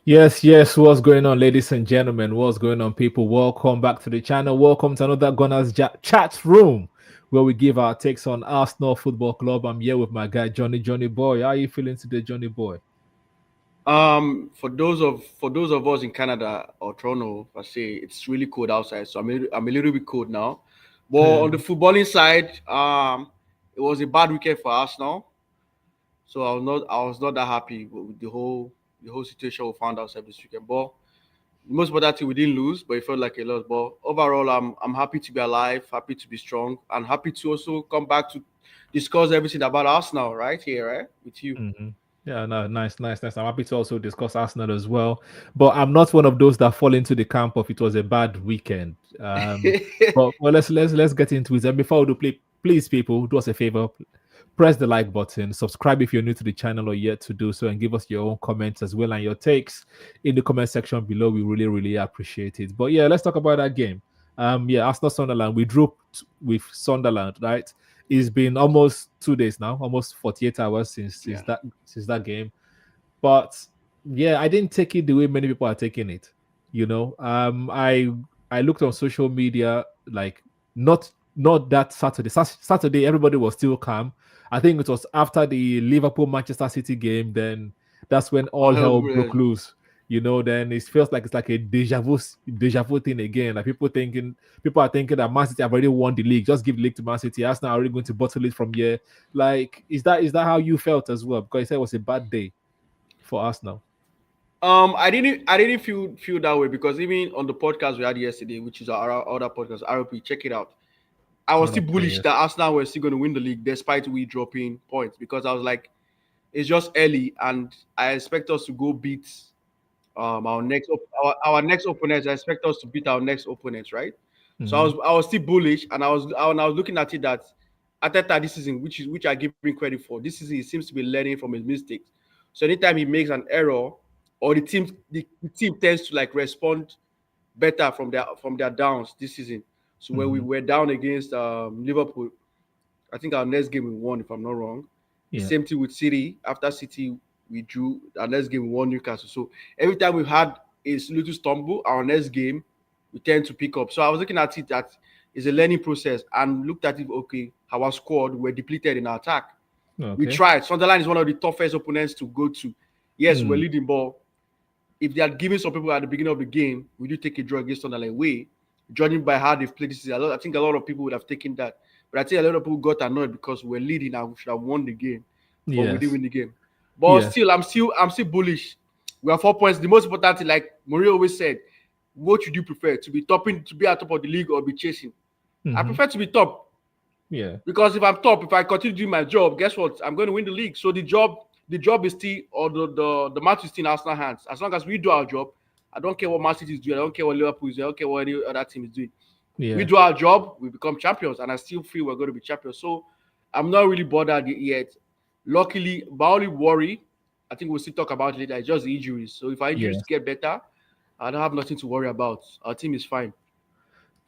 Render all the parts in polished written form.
Yes. What's going on, ladies and gentlemen? What's going on, people? Welcome back to the channel. Welcome to another Gunners chat room where we give our takes on Arsenal Football Club. I'm here with my guy Johnny Boy. How are you feeling today, Johnny Boy? For those of us in Canada or Toronto, I say it's really cold outside, so I'm a little bit cold now. But on the footballing side, it was a bad weekend for Arsenal, so I was not that happy with the whole situation we found ourselves this weekend. But the most important thing, we didn't lose, but it felt like a loss. But overall, I'm happy to be alive, happy to be strong, and happy to also come back to discuss everything about Arsenal right here, right, with you. Mhm. Yeah, no, nice. I'm happy to also discuss Arsenal as well, but I'm not one of those that fall into the camp of it was a bad weekend. But let's get into it. And before we do, please, people, do us a favor, press the like button, subscribe if you're new to the channel or yet to do so, and give us your own comments as well and your takes in the comment section below. We really appreciate it. But yeah, let's talk about that game. Yeah, Arsenal Sunderland. We drew with Sunderland, right? It's been almost 2 days now, almost 48 hours since Yeah. that game. But yeah, I didn't take it the way many people are taking it. I looked on social media, like not that Saturday. Saturday, everybody was still calm. I think it was after the Liverpool Manchester City game. Then that's when all hell broke loose. Then it feels like it's like a deja vu thing again. Like people are thinking that Man City have already won the league. Just give the league to Man City. Arsenal are already going to bottle it from here. Like, is that how you felt as well? Because you said it was a bad day for Arsenal. I didn't feel that way because even on the podcast we had yesterday, which is our other podcast, ROP, check it out. I was Son still of Pen, bullish yes. that Arsenal were still going to win the league despite we dropping points because I was like, it's just early and I expect us to go beat our next opponents. I expect us to beat our next opponents, right? So I Hmm. was I was still bullish and I was looking at it that Arteta this season, which I give him credit for, this season he seems to be learning from his mistakes. So anytime he makes an error or the team tends to like respond better from their downs this season. So when we Hmm. were down against Liverpool, I think our next game we won, if I'm not wrong. The Yeah. same thing with City. After City, we drew. Our next game we won Newcastle. So every time we've had a little stumble, our next game we tend to pick up. So I was looking at it that it's a learning process and looked at it. Okay, our squad were depleted in our attack. We Okay. tried. Sunderland is one of the toughest opponents to go to. Yes, we're Mm. leading ball. If they had given some people at the beginning of the game, we do take a draw against Sunderland way, judging by how they've played this season. I think a lot of people would have taken that. But I think a lot of people got annoyed because we're leading and we should have won the game, but we didn't Yes. win the game. But Yes. still, I'm still bullish. We are 4 points. The most important thing, like Mourinho always said, what would you prefer to be at top of the league or be chasing? I Hmm. prefer to be top Yeah. because if I'm top, if I continue doing my job, guess what? I'm going to win the league. So the job is still, or the match is still in Arsenal hands. As long as we do our job, I don't care what Man City is doing. I don't care what Liverpool is doing. I don't care what any other team is doing. We Yeah. do our job, we become champions, and I still feel we're going to be champions. So I'm not really bothered yet. Luckily, my only worry, I think we'll still talk about it later, is just the injuries. So if our injuries Yeah. get better, I don't have nothing to worry about. Our team is fine.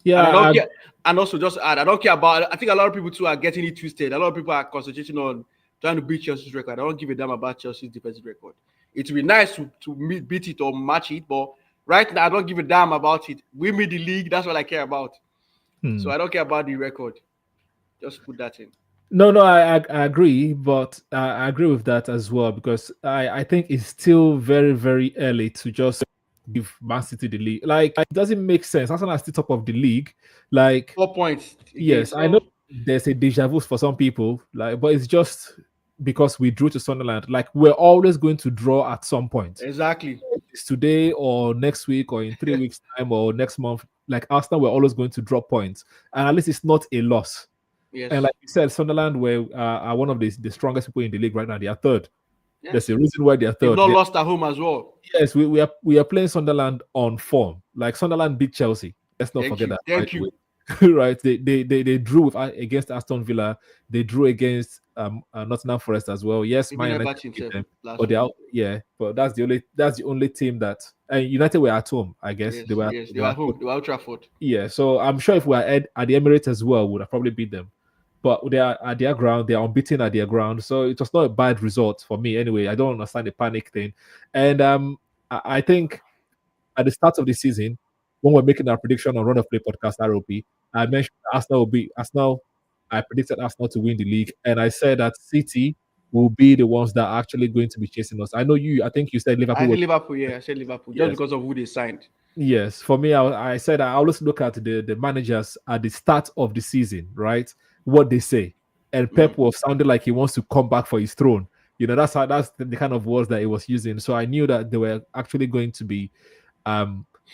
And I don't Yeah. care. And also, just add, I don't care about. I think a lot of people too are getting it twisted. A lot of people are concentrating on trying to beat Chelsea's record. I don't give a damn about Chelsea's defensive record. It would be nice to beat it or match it, but right now I don't give a damn about it. We made the league. That's what I care about. So Hmm. I don't care about the record. Just put that in. No, I agree, but I agree with that as well because I think it's still very early to just give Man City the league. Like, it doesn't make sense. Arsenal are still top of the league. Like, 4 points again. yes, I know So there's a deja vu for some people, like, but it's just because we drew to Sunderland. Like, we're always going to draw at some point. exactly. It's today or next week or in 3 weeks' time or next month. Like, Arsenal, we're always going to drop points, and at least it's not a loss. And Yes. like you said, Sunderland are one of the strongest people in the league right now. They are third. There's Yes. a reason why they are They've third. not lost at home as well. Yes, we are playing Sunderland on form. Like, Sunderland beat Chelsea. Let's not Thank forget you. that, by Thank the way. you. Right? They drew against Aston Villa. They drew against Nottingham Forest as well. Yes, Even Man United Everton beat himself them, but last they week. are, yeah. But that's the only team that, and United were at home. I guess Yes. they were Yes. They they were were at at home. home. They were at Trafford. Yeah, so I'm sure if we are at the Emirates as well, we would have probably beat them. But they are at their ground, they are unbeaten at their ground. So it was not a bad result for me anyway. I don't understand the panic thing. And I think at the start of the season, when we're making our prediction on Run of Play podcast ROP, I mentioned Arsenal will be Arsenal. I predicted Arsenal to win the league, and I said that City will be the ones that are actually going to be chasing us. I know you. I think you said Liverpool. I said Liverpool just because of who they signed. Yes, for me, I said I always look at the managers at the start of the season, right? What they say, and Pep was sounding like he wants to come back for his throne. That's the kind of words that he was using. So I knew that they were actually going to be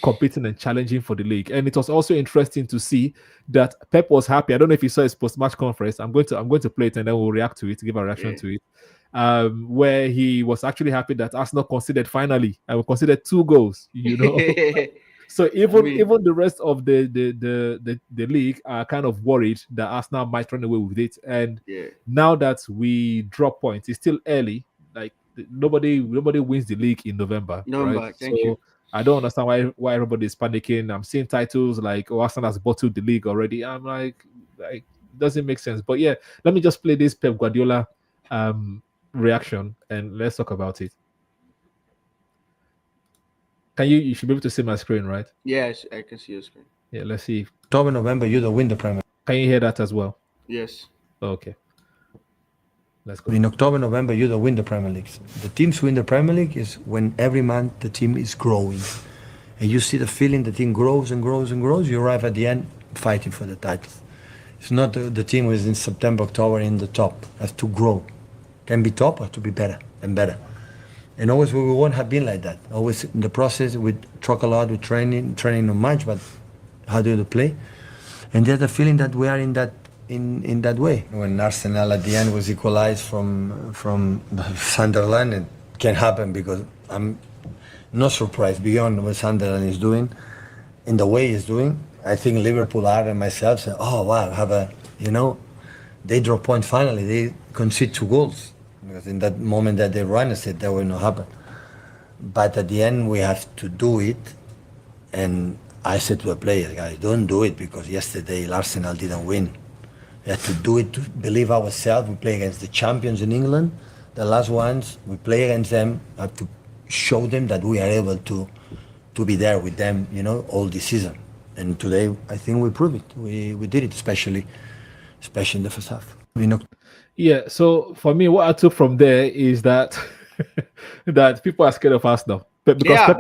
competing and challenging for the league. And it was also interesting to see that Pep was happy. I don't know if you saw his post-match conference. I'm going to play it and then we'll react to it, give a reaction to it. Where he was actually happy that Arsenal conceded finally, and we conceded 2 goals. So even the rest of the league are kind of worried that Arsenal might run away with it. And now that we drop points, it's still early. Like nobody wins the league in November. Right? Thank you. I don't understand why everybody is panicking. I'm seeing titles like Arsenal has bottled the league already. I'm like doesn't make sense. But yeah, let me just play this Pep Guardiola reaction and let's talk about it. Can you should be able to see my screen, right? Yes, I can see your screen. Yeah, let's see. October, November, you don't win the Premier. Can you hear that as well? Yes. Okay. Let's go. In October, November, you don't win the Premier League. The teams win the Premier League is when every month the team is growing. And you see the feeling the team grows and grows and grows. You arrive at the end fighting for the title. It's not the team who is in September, October in the top. Has to grow. Can be top or to be better and better. And always we won't have been like that. Always in the process we talk a lot, we training not much, but how do you play? And there's a feeling that we are in that way. When Arsenal at the end was equalized from Sunderland, it can happen because I'm not surprised beyond what Sunderland is doing, in the way he's doing. I think Liverpool are and myself say, oh wow, they draw point finally, they concede 2 goals. Because in that moment that they run, I said that will not happen. But at the end, we have to do it. And I said to the players, guys, don't do it because yesterday Arsenal didn't win. We have to do it to believe ourselves. We play against the champions in England. The last ones, we play against them. We have to show them that we are able to be there with them, all this season. And today, I think we proved it. We did it, especially in the first half. Yeah, so for me, what I took from there is that that people are scared of Arsenal. But because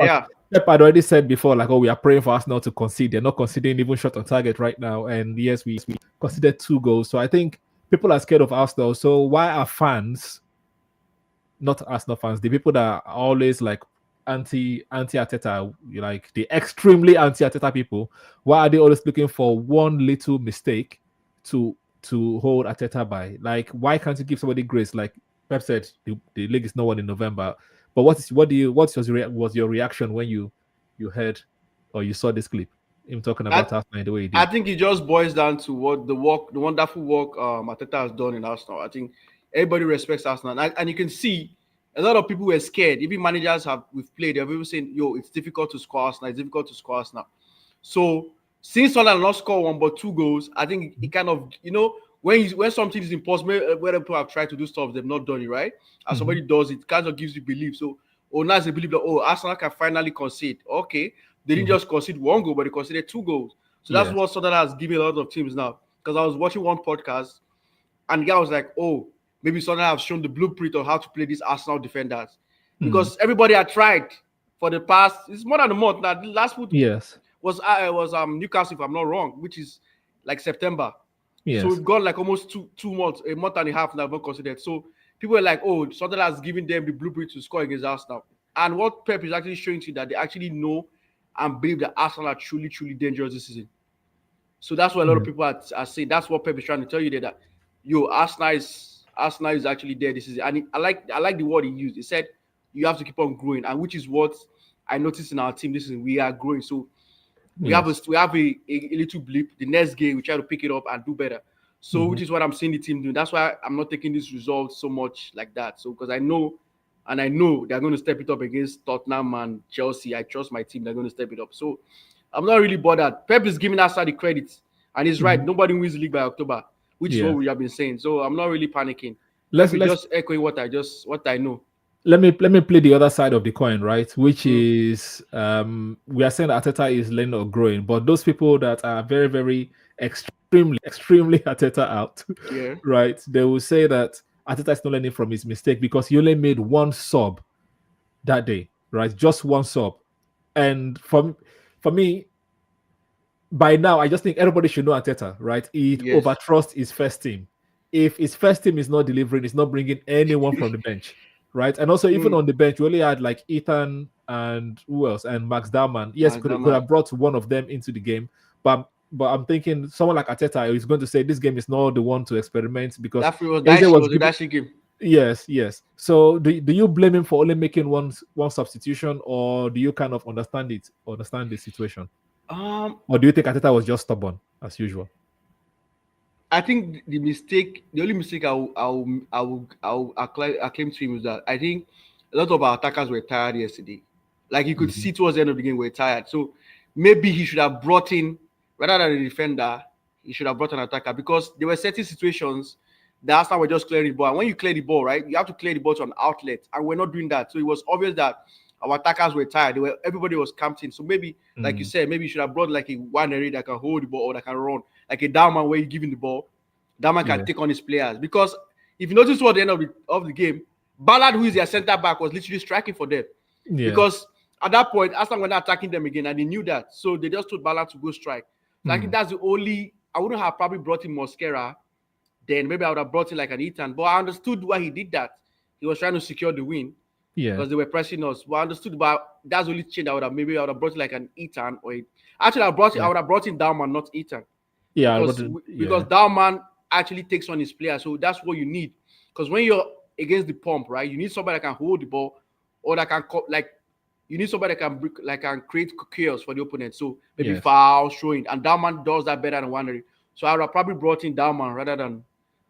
Pep had already said before, like, we are praying for Arsenal to concede. They're not conceding even shot on target right now. And yes, we conceded 2 goals. So I think people are scared of Arsenal. So why are fans, not Arsenal fans, the people that are always like anti-Arteta, like the extremely anti-Arteta people, why are they always looking for one little mistake to hold Arteta by? Like, why can't you give somebody grace? Like Pep said, the league is not won in November. But what was your reaction when you heard or you saw this clip? Him talking about Arsenal the way he did. I think it just boils down to what the wonderful work Arteta has done in Arsenal. I think everybody respects Arsenal, and you can see a lot of people were scared. Even managers we've played, they've even saying, "Yo, it's difficult to score Arsenal. It's difficult to score Arsenal." So since Sunderland not score 1 but 2 goals, I think it kind of, when something is impossible, where people have tried to do stuff, they've not done it, right? And somebody does it kind of gives you belief. So, now it's a belief that, Arsenal can finally concede. Okay, they didn't just concede 1 goal, but they conceded 2 goals. So that's what Sunderland has given a lot of teams now. Because I was watching one podcast, and the guy was like, maybe Sunderland have shown the blueprint of how to play these Arsenal defenders. Because everybody had tried for the past, it's more than a month now. The last foot was Newcastle, if I'm not wrong, which is like September. So we've gone like almost 2 months, a month and a half now, not considered. So people are like, Sunderland has given them the blueprint to score against Arsenal. And what Pep is actually showing to you that they actually know and believe that Arsenal are truly, truly dangerous this season. So that's what a lot of people are saying. That's what Pep is trying to tell you that Arsenal is actually there this season. And I like the word he used. He said you have to keep on growing, and which is what I noticed in our team this season. We are growing. So we have a little blip. The next game, we try to pick it up and do better. So, which is what I'm seeing the team do. That's why I'm not taking this result so much like that. So, because I know they're going to step it up against Tottenham and Chelsea. I trust my team. They're going to step it up. So, I'm not really bothered. Pep is giving us the credit, and he's right. Nobody wins the league by October, which is what we have been saying. So, I'm not really panicking. Let's just echo what I know. let me play the other side of the coin, right? Which is we are saying that Arteta is learning or growing, but those people that are very, very extremely Arteta out, Yeah. right? They will say that Arteta is not learning from his mistake because he only made one sub that day, right? Just one sub. And for me, by now, I just think everybody should know Arteta, right? He Yes. overtrusts his first team. If his first team is not delivering, it's not bringing anyone from the bench, right? And also, even on the bench, we only had like Ethan and who else? And Max Darman. Yes, could have brought one of them into the game, but I'm thinking someone like Arteta is going to say this game is not the one to experiment because that was a dicey game. Yes. So do you blame him for only making one substitution, or do you kind of understand the situation? Or do you think Arteta was just stubborn as usual? I think the only mistake I'll claim to him is that I think a lot of our attackers were tired yesterday. Like you could see towards the end of the game, we're tired. So maybe he should have brought in, rather than a defender, he should have brought an attacker because there were certain situations that Arsenal were just clearing the ball. And when you clear the ball, right, you have to clear the ball to an outlet, and we're not doing that. So it was obvious that our attackers were tired. Everybody was camped in. So maybe, like you said, maybe you should have brought like a one area that can hold the ball or that can run, like a down man where you give him the ball. That man can take on his players. Because if you notice toward the end of the game, Ballard, who is their centre back, was literally striking for them. Yeah. Because at that point, Arsenal were not attacking them again, and they knew that. So they just told Ballard to go strike. So I think that's the only. I wouldn't have probably brought in Mosquera. Then maybe I would have brought in like an Ethan. But I understood why he did that. He was trying to secure the win. Yeah. Because they were pressing us. But I understood, but that's the only change I would have brought in like an Ethan or actually I would have brought in Dauman, not Ethan. Yeah. Because Dauman actually takes on his player. So that's what you need. Because when you're against the pump, right, you need somebody that can hold the ball or that can you need somebody that can create chaos for the opponent. So maybe foul, throwing, and Dauman does that better than Wandery. So I would have probably brought in Dauman rather than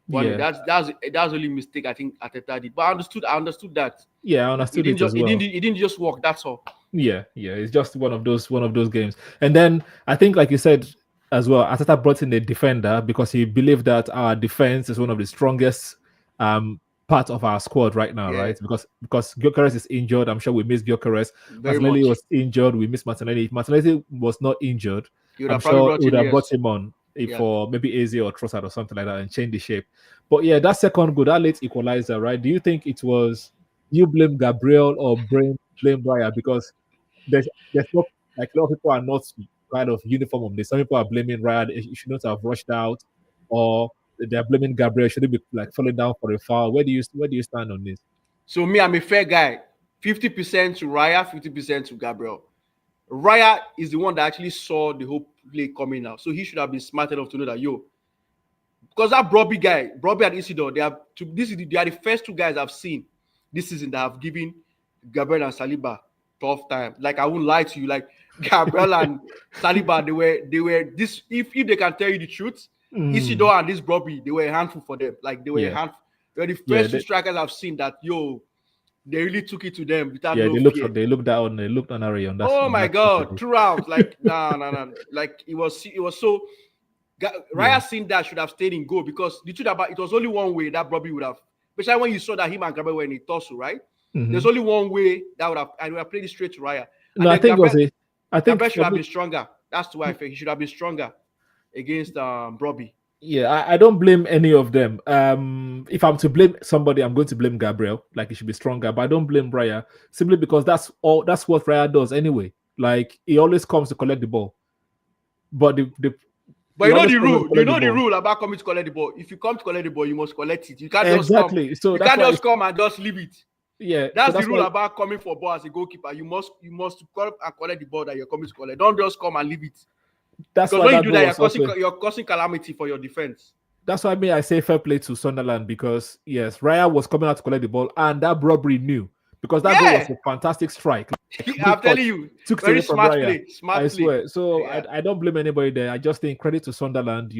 Wandery. That's the only mistake I think Arteta did. But I understood that. Yeah, I understood it as well. It didn't just work. That's all. Yeah. It's just one of those games. And then I think, like you said as well, Arteta brought in a defender because he believed that our defense is one of the strongest part of our squad right now, right? Because Gyökeres is injured. I'm sure we miss Gyökeres. Martinelli was injured. We miss Martinelli. If Martinelli was not injured, I'm sure we would have brought him on for maybe AZ or Trossard or something like that and change the shape. But yeah, that second goal, that late equalizer, right? Do you think it was you blame Gabriel or blame Raya? Because there's no, like, a lot of people are not kind of uniform on this. Some people are blaming Raya. He should not have rushed out, or they're blaming Gabriel. Should he be like falling down for a foul? Where do you stand on this? So me, I'm a fair guy. 50% to Raya, 50% to Gabriel. Raya is the one that actually saw the whole play coming out. So he should have been smart enough to know that, because that Brobby and Isidore, they are the first two guys I've seen this season that have given Gabriel and Saliba tough time. Like, I won't lie to you, like Gabriel and Saliba, they were this, if they can tell you the truth, Isidore and this Brobby, they were a handful for them. Like, they were a handful. They were the first two strikers I've seen that they really took it to them without they looked on Ari on that. Oh my God, throughout, like no. Like it was so. Raya seen that should have stayed in goal, because the truth about it was only one way that Brobby would have. Especially when you saw that him and Gabriel were in a tussle, right? There's only one way that would have, and we have played it straight to Raya. No, I think Gabriel should have been stronger. That's why I think he should have been stronger against Brobby. Yeah, I don't blame any of them. If I'm to blame somebody, I'm going to blame Gabriel. Like, he should be stronger, but I don't blame Raya simply because that's what Raya does anyway. Like, he always comes to collect the ball. But you know the rule. You know the rule about coming to collect the ball. If you come to collect the ball, you must collect it. You can't just come. You can't just come and just leave it. Yeah, that's the rule about coming for ball as a goalkeeper. You must come and collect the ball that you're coming to collect. Don't just come and leave it. That's because when you do that, you're causing calamity for your defense. That's why I say fair play to Sunderland, because yes, Raya was coming out to collect the ball, and that Brobby knew, because that goal was a fantastic strike. I'm telling you, took very smart play. I swear. So I don't blame anybody there. I just think credit to Sunderland.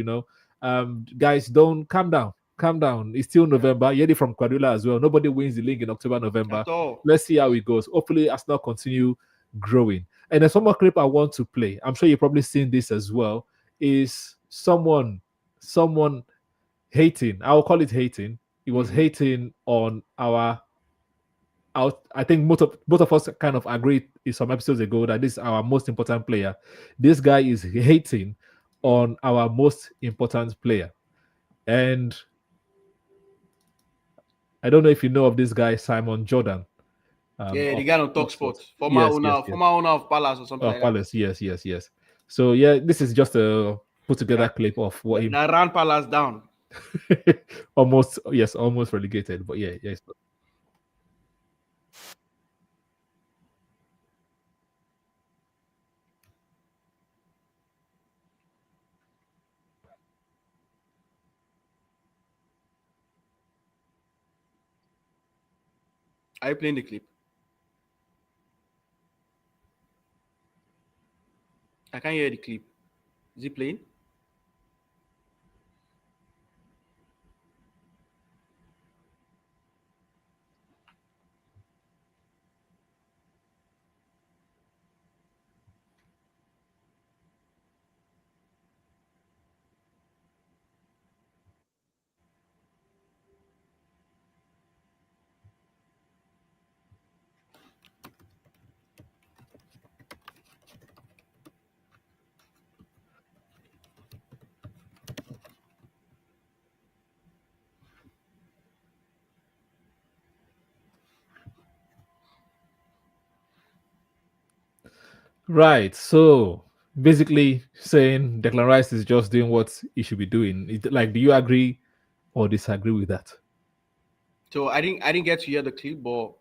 Guys, don't calm down. Calm down. It's still November. Yedi from Guardiola as well. Nobody wins the league in October, November. Let's see how it goes. Hopefully, Arsenal continue growing. And there's one more clip I want to play. I'm sure you've probably seen this as well. Is someone hating? I'll call it hating. He was hating on our I think both of us kind of agreed in some episodes ago that this is our most important player. This guy is hating on our most important player, and I don't know if you know of this guy, Simon Jordan. Yeah, the guy on Talksport, former Yes, owner, yes, yes. former owner of Palace or something like Palace, yes. So yeah, this is just a put together clip of what that. he That ran Palace down. almost relegated, but yeah. Are you playing the clip? I can't hear the clip. Is he playing? Right. So basically saying Declan Rice is just doing what he should be doing. Like, do you agree or disagree with that? So I didn't get to hear the clip, but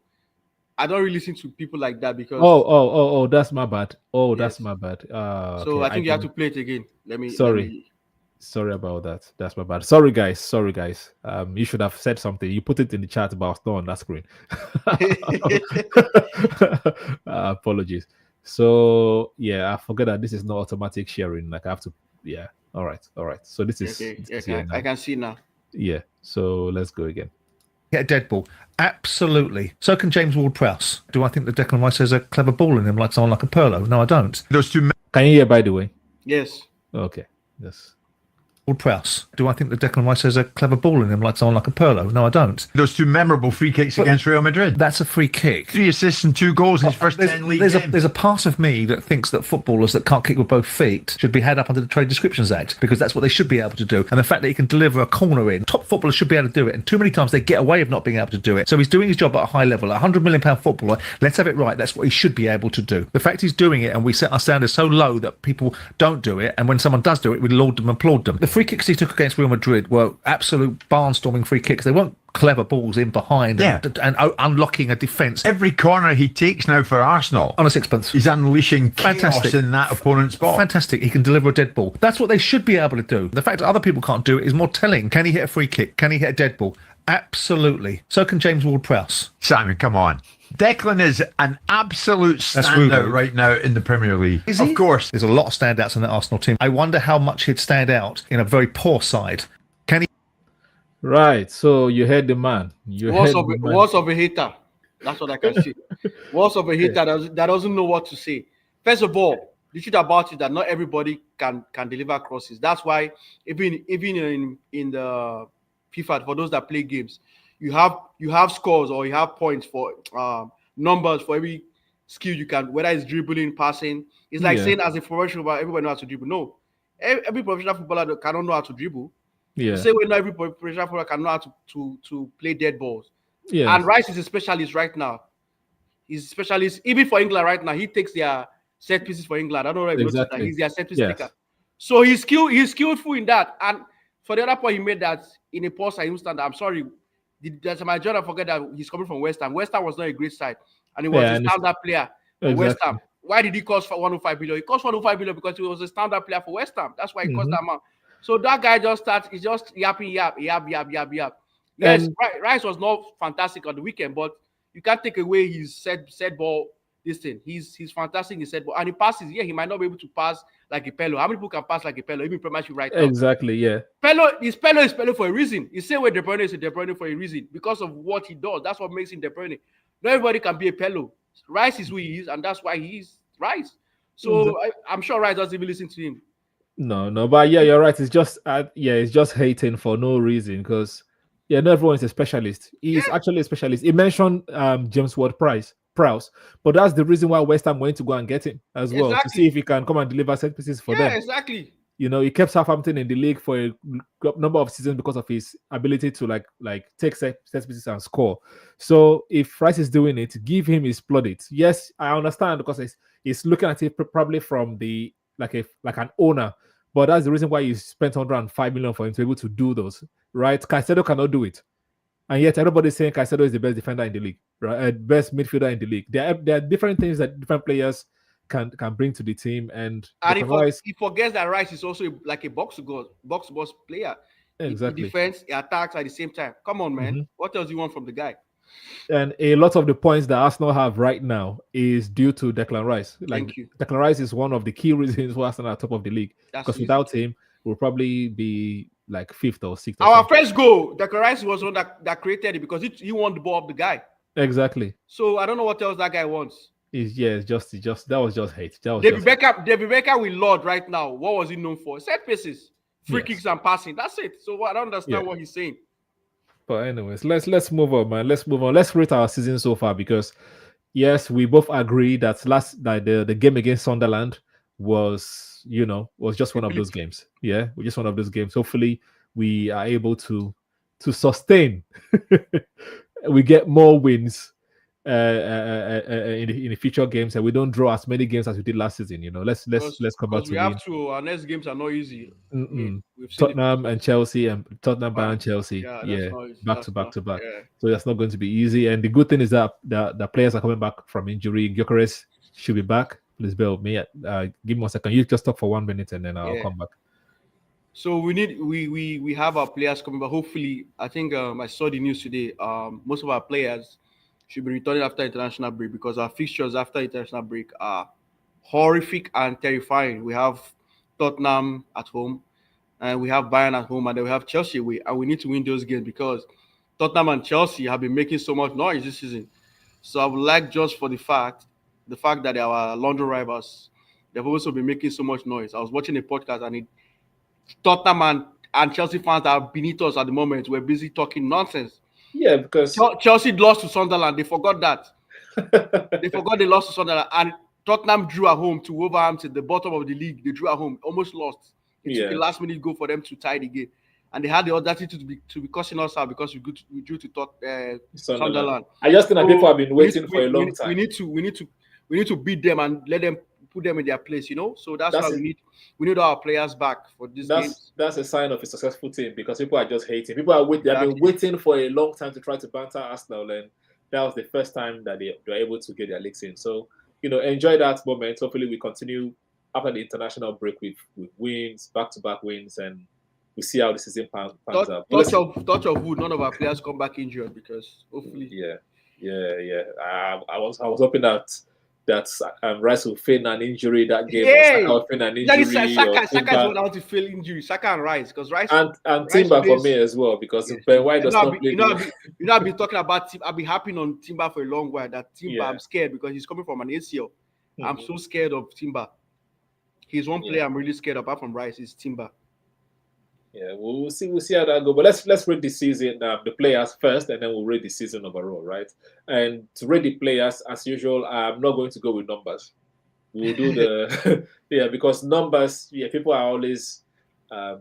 I don't really listen to people like that because. Oh, that's my bad. Oh, that's Yes. my bad. So Okay, I think you have to play it again. Sorry about that. That's my bad. Sorry, guys. You should have said something. You put it in the chat, but I was not on that screen. Apologies. So yeah, I forget that this is not automatic sharing. Like I have to. Yeah. All right. So this is. Okay. This is Okay. I can see now. Yeah. So let's go again. Get a dead ball. Absolutely. So can James Ward-Prowse. Do I think that Declan Rice has a clever ball in him like someone like a Pirlo? No, I don't. Those two Can you hear, by the way? Yes. Okay. Yes. Ward-Prowse. Do I think that Declan Rice has a clever ball in him like someone like a Pirlo? No, I don't. those two memorable free kicks against Real Madrid. That's a free kick. 3 assists and 2 goals in his first 10 league games. There's a part of me that thinks that footballers that can't kick with both feet should be had up under the Trade Descriptions Act because that's what they should be able to do. And the fact that he can deliver a corner in, top footballers should be able to do it. And too many times they get away of not being able to do it. So he's doing his job at a high level. A £100 million footballer, let's have it right. That's what he should be able to do. The fact he's doing it and we set our standards so low that people don't do it. And when someone does do it, we laud them and applaud them. The free kicks he took against Real Madrid were absolute barnstorming free kicks. They weren't clever balls in behind and unlocking a defence. Every corner he takes now for Arsenal On a sixpence. he's unleashing chaos Fantastic. in that opponent's box. Fantastic. He can deliver a dead ball. That's what they should be able to do. The fact that other people can't do it is more telling. Can he hit a free kick? Can he hit a dead ball? Absolutely. So can James Ward-Prowse. Simon, come on. Declan is an absolute standout right now in the Premier League. Is he? Of course. There's a lot of standouts in that Arsenal team. I wonder how much he'd stand out in a very poor side. Can he? Right. So you heard the man. Words of a hater. That's what I can see. Words of a hater that doesn't know what to say. First of all, the truth about it that not everybody can deliver crosses. That's why even in the FIFA, for those that play games, you have scores or you have points for numbers for every skill you can, whether it's dribbling, passing. It's like saying as a professional, everybody knows how to dribble. No, every professional footballer cannot know how to dribble. Yeah. The same way not every professional footballer can know how to play dead balls. Yeah. And Rice is a specialist right now. He's a specialist even for England right now. He takes their set pieces for England. I don't know if you noticed that he's their set piece taker. So he's skillful in that. And for the other point he made that in a post I understand that I'm sorry. My journal forget that he's coming from West Ham. West Ham was not a great side, and he was a standard player for West Ham. Why did he cost for 105 billion? He cost 105 billion because he was a standard player for West Ham. That's why he cost that amount. So that guy just starts. He's just yapping, yap. Yes, Rice was not fantastic on the weekend, but you can't take away his set ball. This thing, he's fantastic. He said, and he passes. Yeah, he might not be able to pass like a Pello. How many people can pass like a Pello? Even Premiership right now. Exactly. Yeah. Pello is Pello for a reason. The same way De Bruyne is a De Bruyne for a reason because of what he does. That's what makes him De Bruyne. Not everybody can be a Pello. Rice is who he is, and that's why he's Rice. So I'm sure Rice doesn't even listen to him. No, but yeah, you're right. It's just it's just hating for no reason because Yeah, not everyone is a specialist. He is actually a specialist. He mentioned James Ward-Prowse, but that's the reason why West Ham went to go and get him as well, to see if he can come and deliver set pieces for them. Yeah, exactly. You know, he kept Southampton in the league for a number of seasons because of his ability to like take set pieces and score. So if Rice is doing it, give him his plaudits. Yes, I understand because he's looking at it probably from the like an owner, but that's the reason why he spent 105 million for him to be able to do those. Right? Caicedo cannot do it, and yet everybody's saying Caicedo is the best defender in the league, right? Best midfielder in the league. There are different things that different players can bring to the team, and he forgets that Rice is also like a box player. Exactly. He defends, he attacks at the same time. Come on, man. What else do you want from the guy? And a lot of the points that Arsenal have right now is due to Declan Rice. Thank you. Declan Rice is one of the key reasons why Arsenal are top of the league. Because without him, we'll probably be like 5th or 6th. Our first goal, Declan Rice was one that created it because he won the ball up the guy. Exactly. So I don't know what else that guy wants. It's just that was just hate. David Beckham with Lord right now. What was he known for? Set pieces, free kicks and passing. That's it. So I don't understand what he's saying. But anyways, let's move on, man. Let's move on. Let's rate our season so far because yes, we both agree that the game against Sunderland was just one of those games. Yeah, just one of those games. Hopefully, we are able to sustain. We get more wins in the future games, and we don't draw as many games as we did last season. Let's come back to we have to. Our next games are not easy. Tottenham and Chelsea, and Tottenham and Chelsea. Back to back. Yeah. So that's not going to be easy. And the good thing is that the players are coming back from injury. Gyökeres should be back. Please bear with me. Give me 1 second. You just talk for 1 minute, and then I'll come back. So we have our players coming back. Hopefully, I think I saw the news today. Most of our players should be returning after international break because our fixtures after international break are horrific and terrifying. We have Tottenham at home, and we have Bayern at home, and then we have Chelsea away, and we need to win those games because Tottenham and Chelsea have been making so much noise this season. So I would like just for the fact that our London rivals, they've also been making so much noise. I was watching a podcast and Tottenham and Chelsea fans that are beneath us at the moment were busy talking nonsense. Yeah, because Chelsea lost to Sunderland. They forgot that. They forgot they lost to Sunderland. And Tottenham drew at home to Wolverhampton, the bottom of the league. They drew at home, almost lost. It took a last-minute goal for them to tie the game. And they had the audacity to be cussing us out because we drew to Sunderland. I just think that people have been waiting for a long time. We need to beat them and let them put them in their place, So that's why we need our players back for this game. That's a sign of a successful team because people are just hating. People are waiting. They've been waiting for a long time to try to banter Arsenal, and that was the first time that they were able to get their legs in. So enjoy that moment. Hopefully, we continue after the international break with wins, back-to-back wins, and we see how the season pans out. Touch of wood. None of our players come back injured because hopefully. Yeah. I was hoping that Rice will feign an injury that game. Yeah. Saka will feign an injury. Saka is one out to fail injury. Saka and Rice because Rice and Timber for me as well because Ben White does not play. I've been talking about. I've been harping on Timber for a long while. That Timber, I'm scared because he's coming from an ACL. I'm so scared of Timber. He's one player I'm really scared of, apart from Rice. Is Timber. Yeah, we'll see how that goes. But let's rate the season, the players first, and then we'll rate the season overall, right? And to rate the players, as usual, I'm not going to go with numbers. We'll do the because numbers. Yeah, people are always. I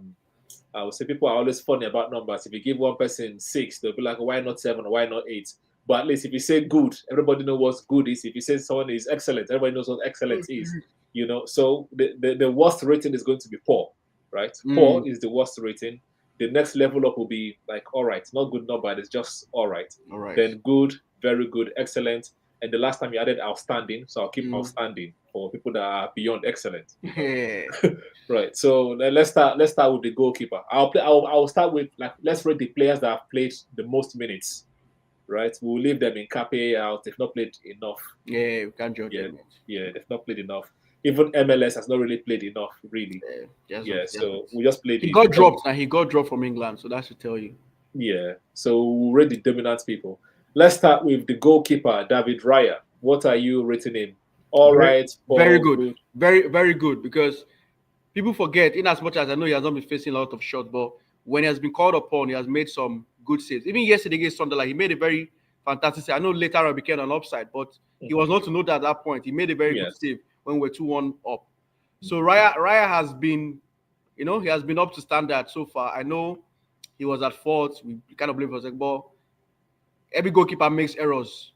would say people are always funny about numbers. If you give one person 6, they'll be like, "Why not 7? Why not 8?" But at least if you say good, everybody knows what good is. If you say someone is excellent, everybody knows what excellent is. So the worst rating is going to be poor. Right, 4 is the worst rating. The next level up will be like all right, not good, not bad. It's just all right. All right. Then good, very good, excellent, and the last time you added outstanding, so I'll keep outstanding for people that are beyond excellent. Right. So let's start with the goalkeeper. I'll start with let's rate the players that have played the most minutes. Right, we'll leave them in Cape out. They've not played enough. Yeah, we can't judge them. Yeah, they've not played enough. Even MLS has not really played enough, really. So we just played. He got dropped, and he got dropped from England, so that should tell you. Yeah, so we'll rate the dominant people. Let's start with the goalkeeper, David Raya. What are you rating him? All right, very good, very, very good. Because people forget, in as much as I know he has not been facing a lot of shots, but when he has been called upon, he has made some good saves. Even yesterday against Sunderland, he made a very fantastic save. I know later on became an offside, but he was not to note at that point. He made a very good save when we're 2-1 up. So Raya has been, he has been up to standard so far. I know he was at fault. We kind of blame for second ball. Every goalkeeper makes errors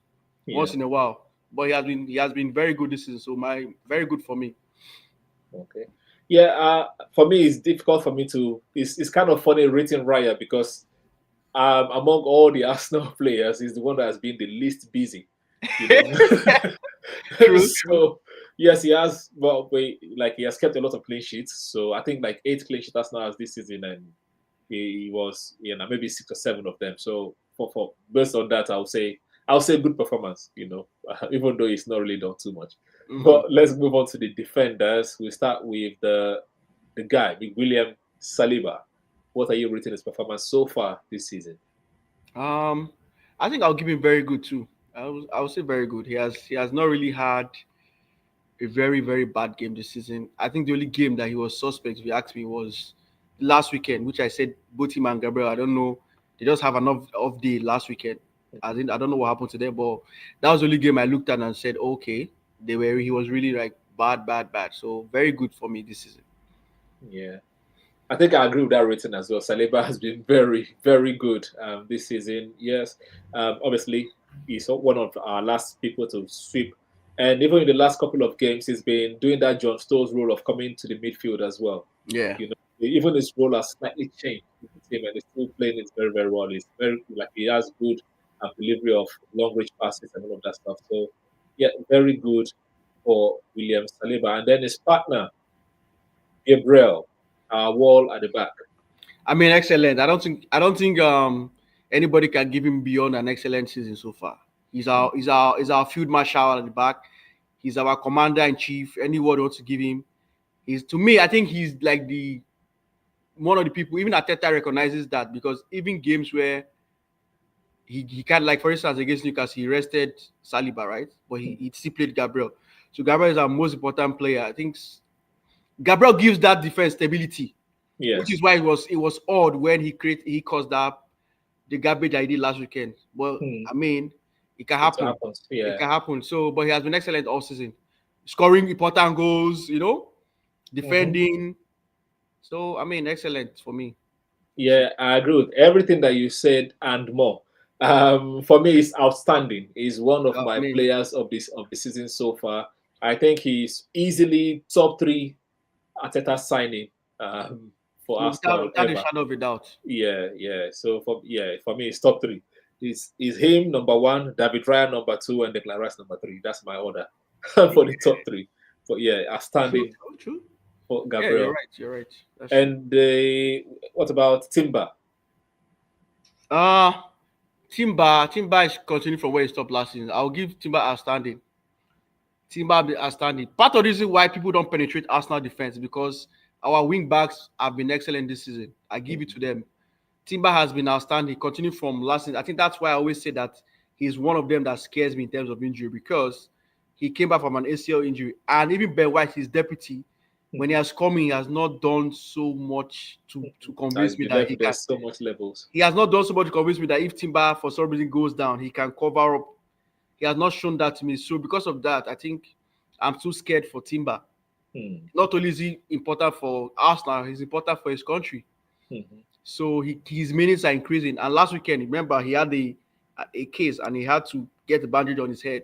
once in a while, but he has been very good this season. So very good for me. Okay. Yeah, for me, it's difficult for me to. It's kind of funny rating Raya because among all the Arsenal players, he's the one that has been the least busy. True. Yes, he has. Well, he has kept a lot of clean sheets. So I think like 8 clean sheets Arsenal has this season, and he was maybe 6 or 7 of them. So for based on that, I'll say good performance. Even though he's not really done too much. But let's move on to the defenders. We start with the guy, William Saliba. What are you rating his performance so far this season? I think I'll give him very good too. I would say very good. He has not really had a very, very bad game this season. I think the only game that he was suspect, if you ask me, was last weekend, which I said both him and Gabriel. I don't know. They just have an off day last weekend. I don't know what happened to them, but that was the only game I looked at and said, okay. He was really like bad. So very good for me this season. Yeah, I think I agree with that rating as well. Saliba has been very, very good this season. Yes, obviously he's one of our last people to sweep, and even in the last couple of games, he's been doing that John Stones role of coming to the midfield as well. Yeah, even his role has slightly changed with the team, and he's still playing it very, very well. He's very he has good delivery of long range passes and all of that stuff. So. Yeah, very good for William Saliba. And then his partner, Gabriel, wall at the back. I mean, excellent. I don't think anybody can give him beyond an excellent season so far. He's our field marshal at the back. He's our commander in chief. Anyone wants to give him. To me, I think he's like one of the people. Even Arteta recognizes that because even games where he can't, like for instance against Newcastle, he rested Saliba, right? But he still played Gabriel. So Gabriel is our most important player. I think Gabriel gives that defense stability, which is why it was odd when he caused the garbage I did last weekend. Well, I mean, it can happen. It can happen. So, but he has been excellent all season, scoring important goals, defending. So, I mean, excellent for me. Yeah, I agree with everything that you said and more. For me, it's outstanding. He's one of my players of the season so far. I think he's easily top 3 Arteta signing for Arsenal. Without a shadow of a doubt. Yeah. So for me, it's top 3. Is him number 1, David Raya number 2, and Declan Rice number 3. That's my order for the top 3. But yeah, outstanding. True. For Gabriel. Yeah, you're right. That's and what about Timber? Timber is continuing from where he stopped last season. I'll give Timber outstanding. Part of the reason why people don't penetrate Arsenal defense is because our wing backs have been excellent this season. I give it to them. Timber has been outstanding, continuing from last season. I think that's why I always say that he's one of them that scares me in terms of injury because he came back from an ACL injury. And even Ben White, his deputy, when he has come in, he has not done so much to convince me that he can. So much levels. He has not done so much to convince me that if Timber for some reason goes down, he can cover up. He has not shown that to me. So because of that, I think I'm too scared for Timber. Not only is he important for Arsenal, he's important for his country. So his minutes are increasing. And last weekend, remember, he had a case and he had to get a bandage on his head.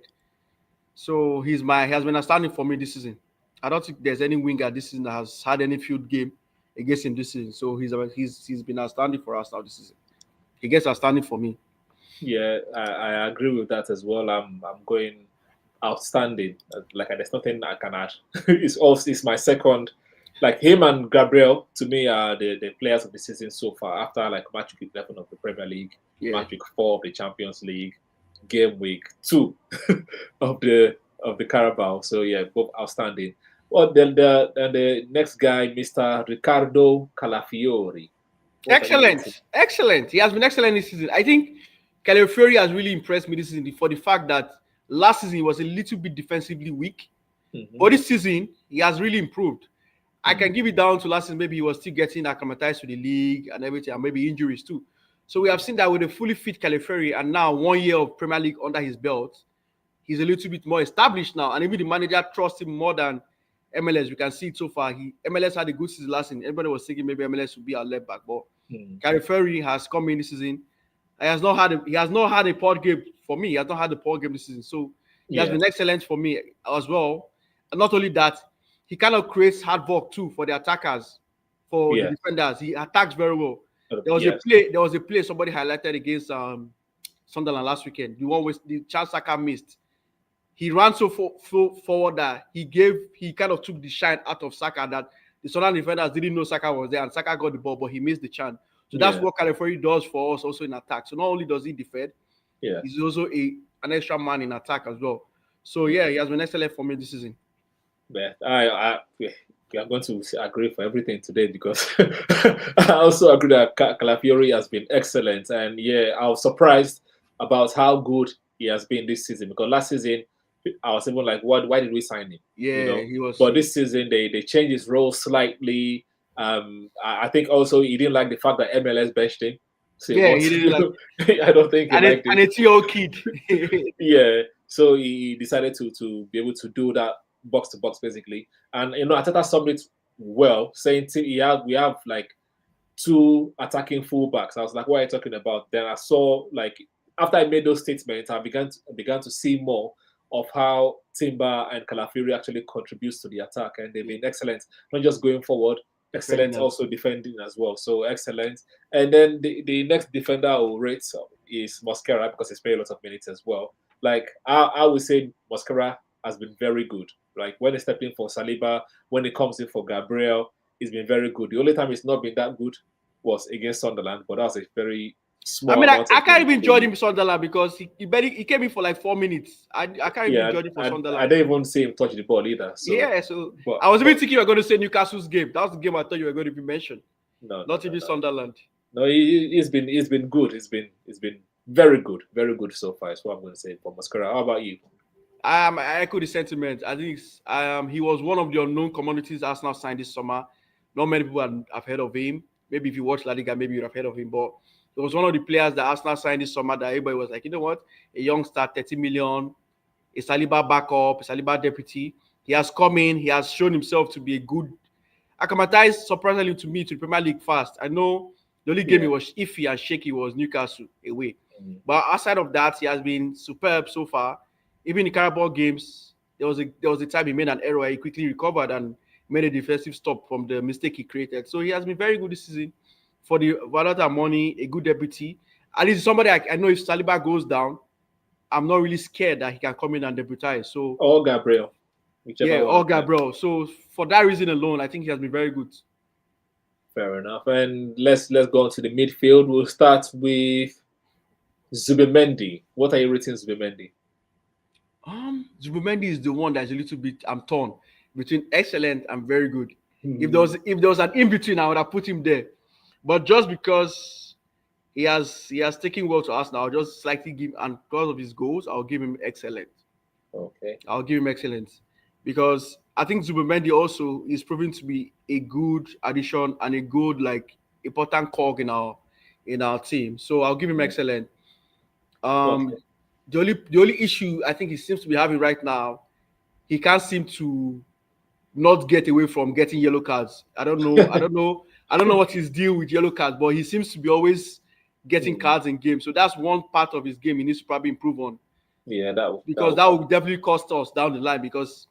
So he has been outstanding for me this season. I don't think there's any winger this season that has had any field game against him this season. So he's been outstanding for us now this season. He gets outstanding for me. Yeah, I agree with that as well. I'm going outstanding. There's nothing I can add. It's my second. Like him and Gabriel to me are the players of the season so far. After match week 11 of the Premier League, match week 4 of the Champions League, game week 2 of the Carabao. So yeah, both outstanding. Well, then the next guy, Mr. Riccardo Calafiori. Excellent. He has been excellent this season. I think Calafiori has really impressed me this season for the fact that last season he was a little bit defensively weak. But this season, he has really improved. I can give it down to last season. Maybe he was still getting acclimatized to the league and everything, and maybe injuries too. So we have seen that with a fully fit Califeri and now 1 year of Premier League under his belt, he's a little bit more established now. And even the manager trusts him more than MLS. We can see it so far. MLS had a good season last season. Everybody was thinking maybe MLS would be our left back, but Califeri has come in this season. He has not had a poor game for me. He has not had a poor game this season. So he has been excellent for me as well. And not only that, he kind of creates hard work too for the attackers, for the defenders. He attacks very well. There was a play somebody highlighted against Sunderland last weekend. The one with the chance Saka missed. He ran so forward that he kind of took the shine out of Saka that the Sunderland defenders didn't know Saka was there, and Saka got the ball, but he missed the chance. So that's what Califeri does for us also in attack. So not only does he defend, he's also an extra man in attack as well. So he has been excellent for me this season. Yeah, I'm going to agree for everything today because I also agree that Calaffiori has been excellent. And I was surprised about how good he has been this season because last season I was even like, why did we sign him? He was. But this season they changed his role slightly. I think also he didn't like the fact that MLS benched him. So he didn't like. I don't think he liked it. And a 2-year-old kid. So he decided to be able to do that box to box basically, and Arteta summed it well, saying we have like 2 attacking fullbacks. I was like, what are you talking about? Then I saw, like, after I made those statements, I began to see more of how Timber and Calaffiori actually contributes to the attack, and they've been excellent, not just going forward, excellent also defending as well. So excellent. And then the next defender I will rate is Mosquera because he's played a lot of minutes as well. Like I would say Mosquera has been very good. Like when he stepped in for Saliba, when he comes in for Gabriel, he's been very good. The only time he's not been that good was against Sunderland, but that was a very small. I mean, I can't even judge him for Sunderland because he came in for like 4 minutes. I can't even judge him for Sunderland. I didn't even see him touch the ball either. So, I was even thinking you were going to say Newcastle's game. That was the game I thought you were going to be mentioned. Not even Sunderland. No, he's been good. He's been very good so far. Is what I'm going to say for Mosquera. How about you? I echo the sentiment. I think he was one of the unknown commodities Arsenal signed this summer. Not many people have heard of him. Maybe if you watch La Liga, maybe you'd have heard of him. But it was one of the players that Arsenal signed this summer that everybody was like, you know what? A youngster, 30 million, a Saliba backup, a Saliba deputy. He has come in. He has shown himself to be a good. Acclimatized surprisingly to me to the Premier League fast. I know the only game he was iffy and shaky was Newcastle away. But outside of that, he has been superb so far. Even in the Carabao games, there was a time he made an error. He quickly recovered and made a defensive stop from the mistake he created. So he has been very good this season. For the Valata money, a good deputy. At least somebody I know if Saliba goes down, I'm not really scared that he can come in and deputize. So or Gabriel. Or Gabriel. So for that reason alone, I think he has been very good. Fair enough. And let's go on to the midfield. We'll start with Zubimendi. What are you rating Zubimendi? Zubimendi is the one that's a little bit torn between excellent and very good. If there was an in-between, I would have put him there. But just because he has taken well to Arsenal, I'll just slightly give, and because of his goals, I'll give him excellent. Okay. I'll give him excellent. Because I think Zubimendi also is proving to be a good addition and a good, like, important cog in our team. So I'll give him excellent. Okay. The only issue I think he seems to be having right now, he can't seem to not get away from getting yellow cards. I don't know what his deal with yellow cards, but he seems to be always getting cards in games. So that's one part of his game he needs to probably improve on. Yeah, that will definitely cost us down the line because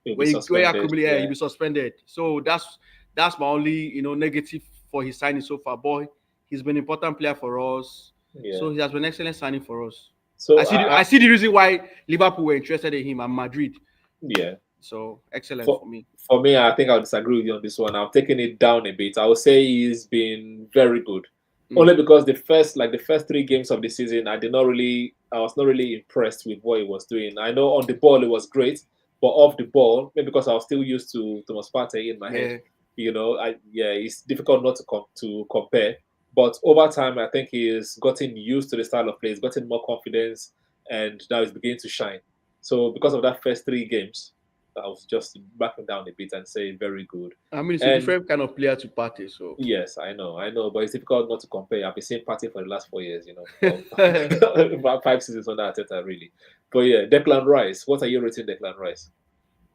when you accumulate, he'll be suspended. So that's my only negative for his signing so far. Boy, he's been an important player for us. Yeah. So he has been an excellent signing for us. So I see the reason why Liverpool were interested in him and Madrid. Yeah. So excellent for me. For me, I think I'll disagree with you on this one. I'm taking it down a bit. I would say he's been very good. Only because the first 3 games of the season, I was not really impressed with what he was doing. I know on the ball it was great, but off the ball, maybe because I was still used to Thomas Partey in my head. It's difficult not to compare. But over time, I think he's gotten used to the style of play. He's gotten more confidence, and now he's beginning to shine. So because of that first 3 games, I'll just back him down a bit and say very good. I mean, it's a different kind of player to Partey, so. Yes, I know, but it's difficult not to compare. I've been seeing Partey for the last 4 years, about 5 seasons under Arteta, really. But yeah, Declan Rice. What are you rating Declan Rice?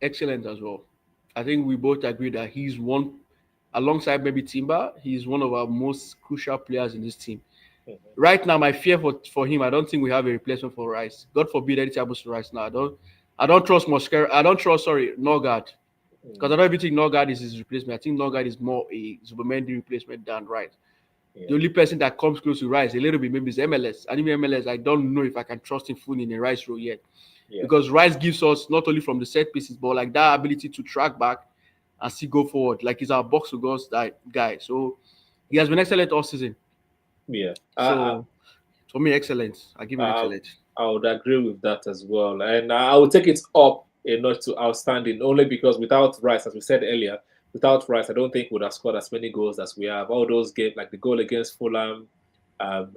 Excellent as well. I think we both agree that he's one, alongside maybe Timber, he's one of our most crucial players in this team. Right now, my fear for him, I don't think we have a replacement for Rice. God forbid anything happens to Rice now. I don't trust Mosquera. I don't trust, Norgard. Because I don't even think Norgard is his replacement. I think Norgard is more a Zubomendi replacement than Rice. Yeah. The only person that comes close to Rice a little bit maybe is MLS. And even MLS, I don't know if I can trust him fully in a Rice role yet. Yeah. Because Rice gives us not only from the set pieces, but like that ability to track back and still go forward. Like he's our box to goals guy. So he has been excellent all season. Yeah. So for me, excellent. I give him excellent. I would agree with that as well. And I would take it up a notch to outstanding, only because without Rice, as we said earlier, without Rice, I don't think we would have scored as many goals as we have. All those games, like the goal against Fulham,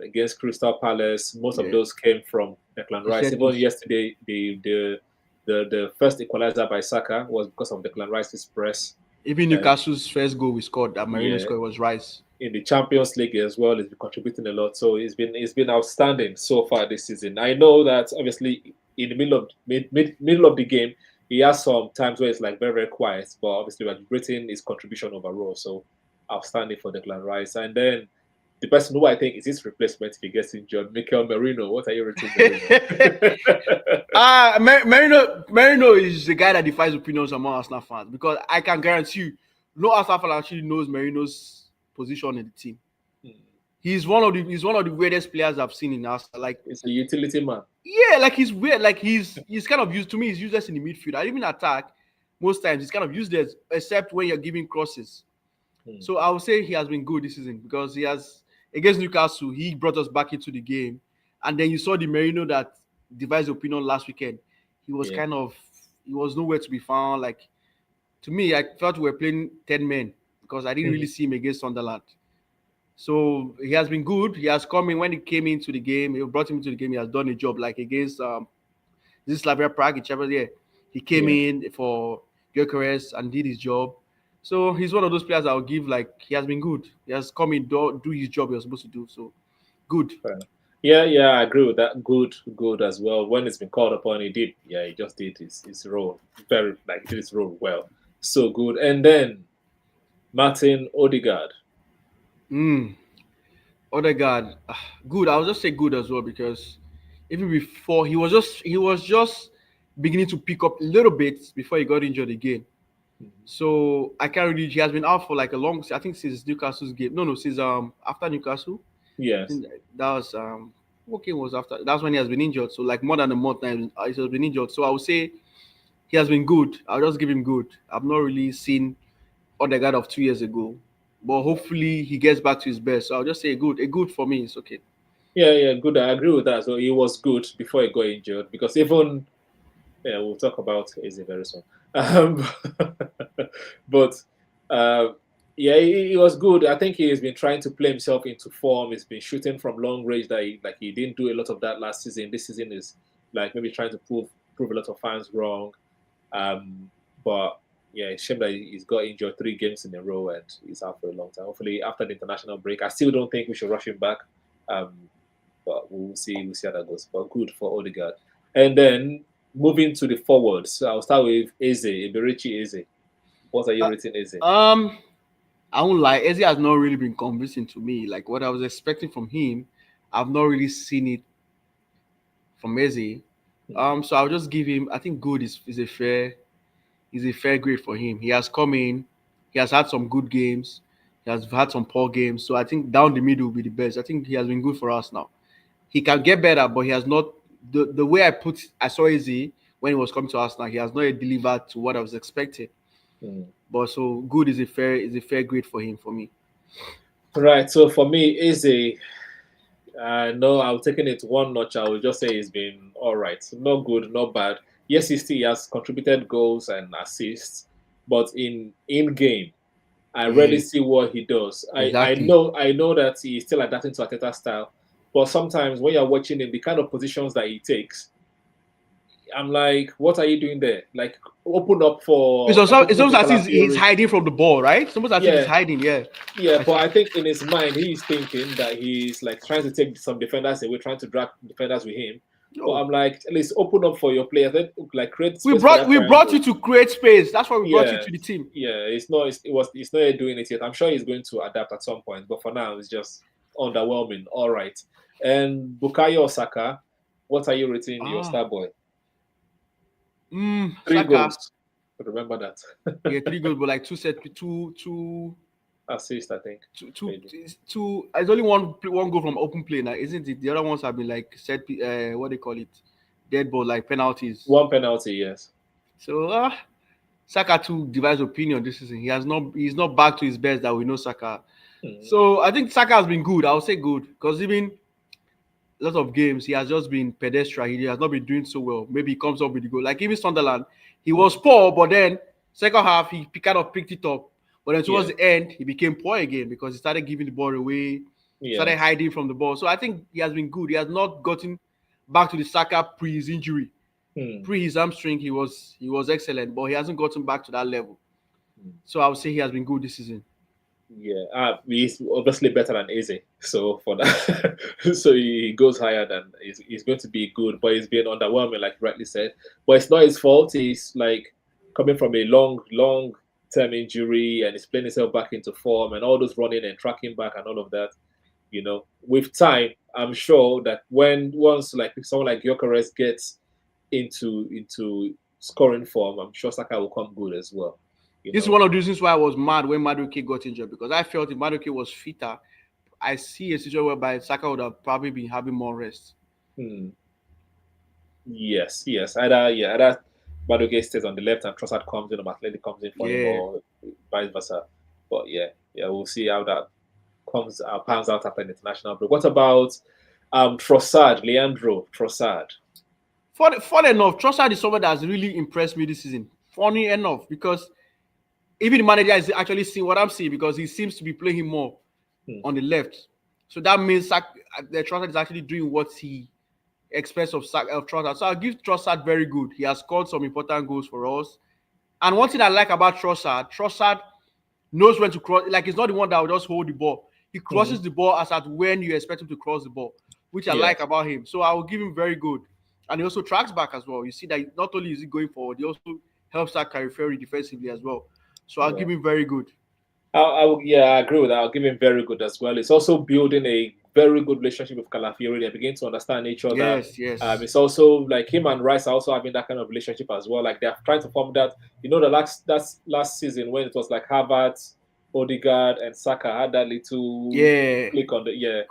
against Crystal Palace, most of those came from Declan Rice. Even yesterday, the first equaliser by Saka was because of Declan Rice's press. Even Newcastle's first goal we scored, that Marino scored, was Rice. In the Champions League as well, he's been contributing a lot. So it's been outstanding so far this season. I know that obviously in the middle of the game, he has some times where it's like very, very quiet, but obviously we're rating his contribution overall. So outstanding for Declan Rice. And then the person who I think is his replacement if he gets injured, Mikel Merino. What are you rating Merino? Merino is the guy that defies opinions among Arsenal fans, because I can guarantee you, no Arsenal fan actually knows Merino's position in the team. He's one of the weirdest players I've seen in Arsenal. Like, it's a utility man. Yeah, like he's weird. Like he's kind of used, to me, he's useless in the midfield. I even attack most times. He's kind of useless, except when you're giving crosses. So I would say he has been good this season, because he has, against Newcastle, he brought us back into the game. And then you saw the Merino that devised opinion last weekend. He was he was nowhere to be found. Like, to me, I felt we were playing 10 men, because I didn't really see him against Sunderland. So he has been good. He has come in when he came into the game. He brought him into the game. He has done a job, like against this Slavia Prague, whichever there. He came in for Gooners and did his job. So he's one of those players I would give, like, he has been good. He has come in, do his job he was supposed to do. So good. Yeah, I agree with that. Good as well. When it's been called upon, he did. Yeah, he just did his role very, like, did his role well. So good. And then Martin Odegaard. Odegaard, good. I'll just say good as well, because even before he was just beginning to pick up a little bit before he got injured again. So I can't really. He has been out for like a long. I think since Newcastle's game. No, since after Newcastle. Yes. That was what game was after? That's when he has been injured. So like more than a month now, he has been injured. So I would say he has been good. I'll just give him good. I've not really seen Odegaard of 2 years ago. But hopefully he gets back to his best. So I'll just say a good for me. It's okay. Yeah, good. I agree with that. So he was good before he got injured, because even we'll talk about Eze very soon. But he was good. I think he has been trying to play himself into form. He's been shooting from long range that he didn't do a lot of that last season. This season is like maybe trying to prove a lot of fans wrong. But yeah, it's a shame that he's got injured 3 games in a row and he's out for a long time. Hopefully, after the international break, I still don't think we should rush him back. But we'll see how that goes. But good for Odegaard. And then moving to the forwards, so I'll start with Eberechi Eze. What are you rating Eze? I won't lie, Eze has not really been convincing to me. Like what I was expecting from him, I've not really seen it from Eze. So I'll just give him. I think good is a fair grade for him. He has come in, he has had some good games, he has had some poor games. So I think down the middle will be the best. I think he has been good for us now. He can get better, but he has not the way I saw Eze when he was coming to us now, he has not yet delivered to what I was expecting. But so good is a fair grade for him, for me. Right. So for me, Eze, no, I'm taking it one notch. I will just say he's been all right. Not good, not bad. Yes, he has contributed goals and assists, but in game, I rarely see what he does. Exactly. I know that he's still adapting to Arteta's style, but sometimes when you're watching him, the kind of positions that he takes, I'm like, what are you doing there? Like, open up for. It's almost as if he's Calafiori. hiding from the ball, right? It's almost as if he's hiding. Yeah. But I think in his mind, he's thinking that he's like trying to take some defenders away, trying to drag defenders with him. No. But I'm like, at least open up for your players. Then like create space. We brought you to create space. That's why we brought you to the team. Yeah, it's not doing it yet. I'm sure he's going to adapt at some point, but for now it's just underwhelming. All right. And Bukayo Saka, what are you rating your star boy? 3 Saka. goals. Remember that. Yeah, 3 goals, but like two assists, I think. Two. There's only one goal from open play now, isn't it? The other ones have been like set. What they call it, dead ball, like penalties. 1 penalty, yes. So Saka to devise opinion this season. He's not back to his best that we know Saka. So I think Saka has been good. I'll say good because even a lot of games he has just been pedestrian. He has not been doing so well. Maybe he comes up with the goal. Like even Sunderland, he was poor, but then second half he kind of picked it up. But then towards the end, he became poor again because he started giving the ball away, started hiding from the ball. So I think he has been good. He has not gotten back to the Saka pre his injury. Pre his hamstring, he was excellent, but he hasn't gotten back to that level. So I would say he has been good this season. Yeah, he's obviously better than Eze. So for that, so he goes higher than he's going to be good, but he's been underwhelming, like you rightly said. But it's not his fault. He's like coming from a long-term injury, and he's playing himself back into form, and all those running and tracking back and all of that. You know, with time, I'm sure that once like someone like Gyökeres gets into scoring form, I'm sure Saka will come good as well. This is one of the reasons why I was mad when Madueke got injured, because I felt if Madueke was fitter, I see a situation whereby Saka would have probably been having more rest. Yes. Either Madueke stays on the left and Trossard comes in, or Martinelli comes in for him, or vice versa. But we'll see how that pans out after the international break. What about Trossard, Leandro Trossard? Funny enough, Trossard is someone that has really impressed me this season. Funny enough, because even the manager is actually seeing what I'm seeing, because he seems to be playing him more on the left. So that means the Trossard is actually doing what he expects of Trossard. So I'll give Trossard very good. He has scored some important goals for us. And one thing I like about Trossard knows when to cross. Like, he's not the one that will just hold the ball. He crosses the ball as at when you expect him to cross the ball, which I like about him. So I will give him very good. And he also tracks back as well. You see that not only is he going forward, he also helps that periphery defensively as well. So I'll give him very good. I agree with that. I'll give him very good as well. It's also building a very good relationship with Calafiori. They begin to understand each other. Yes. It's also like him and Rice are also having that kind of relationship as well. Like they're trying to form that. You know, that's last season when it was like Havertz, Odegaard, and Saka had that little click on the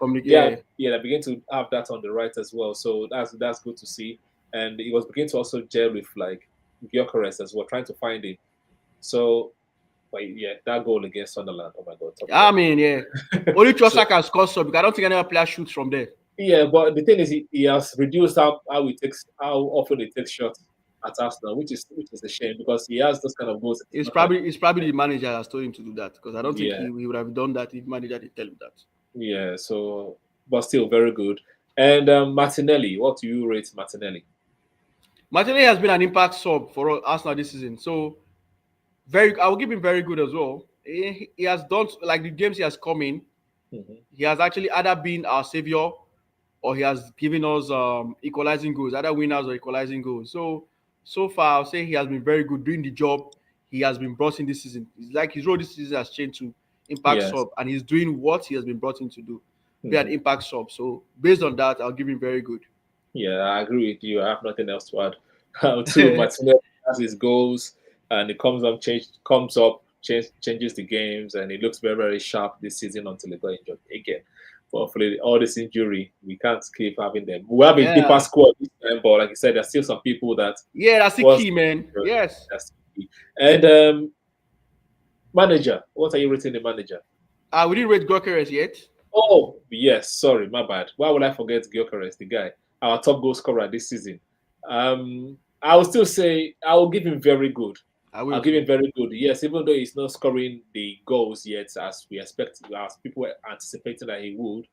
they begin to have that on the right as well. So that's good to see. And it was beginning to also gel with like Gyökeres as well, trying to find him. So. But that goal against Sunderland. Oh my God! Only Trossard can score so because I don't think any other player shoots from there. Yeah, but the thing is, he has reduced how often he takes shots at Arsenal, which is a shame because he has those kind of goals. It's probably the manager that has told him to do that, because I don't think he would have done that if manager did tell him that. Yeah, so but still very good. And Martinelli, what do you rate Martinelli? Martinelli has been an impact sub for Arsenal this season, so. I will give him very good as well. He has done, like, the games he has come in, he has actually either been our savior or he has given us equalizing goals, either winners or equalizing goals. So far, I'll say he has been very good doing the job he has been brought in this season. It's like his role this season has changed to impact sub, and he's doing what he has been brought in to do, be an impact sub. So based on that, I'll give him very good. Yeah, I agree with you. I have nothing else to add. To Martinelli has his goals. And it comes up, changes the games, and it looks very, very sharp this season until he got injured again. But hopefully, all this injury, we can't keep having them. We have a deeper squad this time, but like I said, there's still some people that. Yeah, that's the key, man. Yes. That's the key. And manager, what are you rating the manager? We didn't rate Gyökeres yet. Oh, yes. Sorry, my bad. Why would I forget Gyökeres, the guy, our top goal scorer this season? I will still say I will give him very good. I'll give him very good. Yes, even though he's not scoring the goals yet as we expect, as people were anticipating that he would,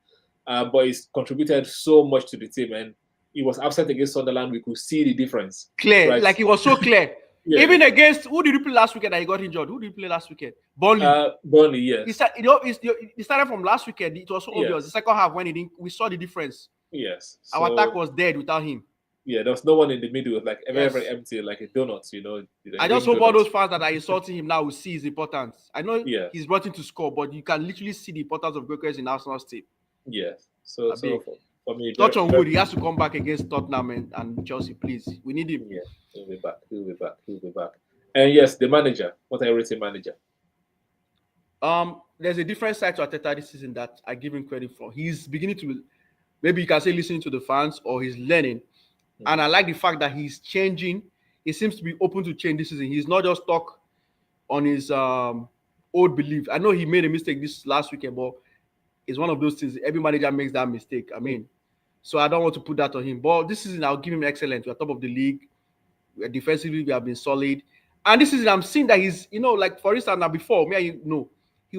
but he's contributed so much to the team. And he was absent against Sunderland, we could see the difference. Clear, right? like it was so clear. Yeah. Even against who did you play last weekend that he got injured? Who did you play last weekend? Burnley. Burnley, yes. He started from last weekend. It was so obvious. The second half when he didn't, we saw the difference. Yes. Our attack was dead without him. Yeah, there was no one in the middle. It was like very empty, like a donut, you know. I just hope all those fans that are insulting him now will see his importance. I know he's brought in to score, but you can literally see the importance of goalkeepers in Arsenal's team. Yes. So for me, touch on wood, he has to come back against Tottenham and Chelsea, please. We need him. Yeah, he'll be back. And yes, the manager. What are you rating manager? There's a different side to Arteta this season that I give him credit for. He's beginning to, maybe you can say, listening to the fans, or he's learning. And I like the fact that he's changing. He seems to be open to change this season. He's not just stuck on his old belief. I know he made a mistake this last weekend, but it's one of those things. Every manager makes that mistake. I mean, so I don't want to put that on him. But this season, I'll give him excellent. We're top of the league. Defensively, we have been solid. And this season, I'm seeing that he's, like, for instance, now before, he will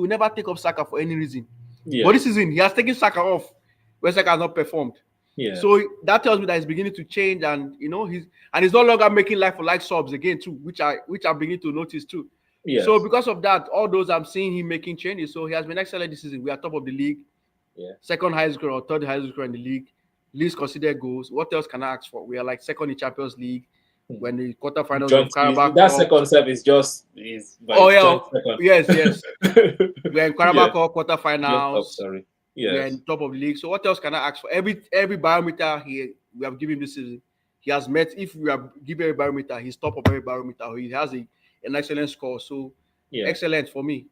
never take up Saka for any reason. Yeah. But this season, he has taken Saka off where Saka has not performed. Yeah. So that tells me that he's beginning to change, and he's no longer making like-for-like subs again too, which I'm beginning to notice too. Yes. So because of that, all those I'm seeing him making changes. So he has been excellent this season. We are top of the league. Yeah. Second highest scorer or third highest scorer in the league. Least considered goals. What else can I ask for? We are like second in Champions League. When the quarterfinals of Carabao. That second step is just yes. We're in Carabao quarterfinals. Sorry. Yes. We're in top of the league. So what else can I ask for? Every barometer we have given him this season, he has met. If we have given a barometer, he's top of every barometer. He has an excellent score. So excellent for me.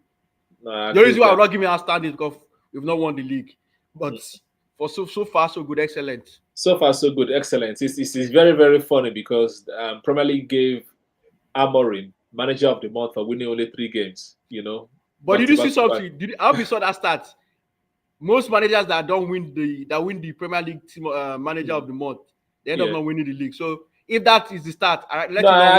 The reason why I'm not giving outstanding is because we've not won the league. But for so far, so good, excellent. So far, so good, excellent. It's very, very funny because Premier League gave Amorim manager of the month for winning only 3 games, But did you see something? How we saw that start? Most managers that win the Premier League team, manager of the month, they end up not winning the league. I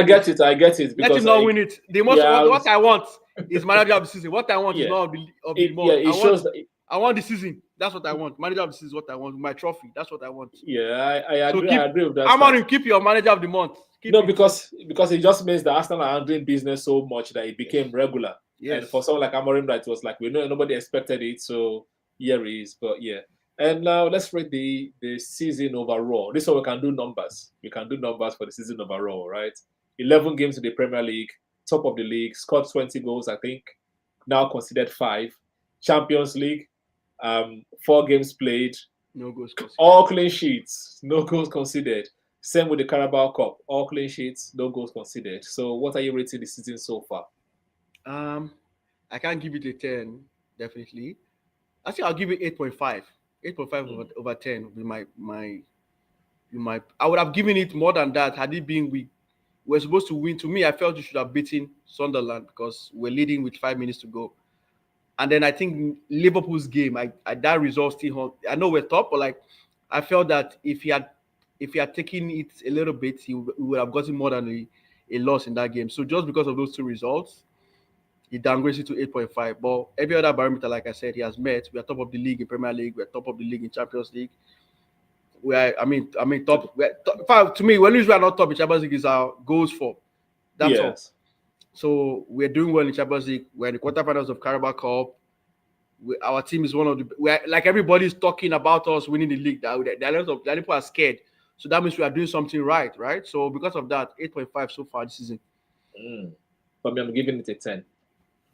get it. Let him not win it. What I want is manager of the season. What I want is not of the month. I want the season. That's what I want. Manager of the season is what I want. My trophy. That's what I want. Yeah, I agree. I agree with that. Amorim, keep your manager of the month. Because it just means that Arsenal are handling business so much that it became regular. Yes. And for someone like Amorim, that was like nobody expected it. So here he is. But yeah. And now let's rate the season overall. This one we can do numbers. We can do numbers for the season overall, right? 11 games in the Premier League, top of the league, scored 20 goals, I think. Now considered 5. Champions League. 4 games played, no goals considered. All clean sheets, no goals considered. Same with the Carabao Cup, all clean sheets, no goals considered. So, what are you rating the season so far? I can't give it a 10, definitely. I think I'll give it 8.5. 8.5 over 10 would be my. I would have given it more than that had it been we were supposed to win. To me, I felt we should have beaten Sunderland because we're leading with 5 minutes to go. And then I think Liverpool's game, that result still. I know we're top, but I felt that if he had taken it a little bit, he would have gotten more than a loss in that game. So just because of those 2 results, he downgrades it to 8.5. But every other barometer, like I said, he has met. We are top of the league in Premier League. We are top of the league in Champions League. Top. To me, when we are not top in Champions League, is our goals for. That's all. So we're doing well in Champions League. We're in the quarterfinals of Carabao Cup. Our team is one of the. Everybody's talking about us winning the league. The people are scared. So that means we are doing something right? So because of that, 8.5 so far this season. For me, I'm giving it a 10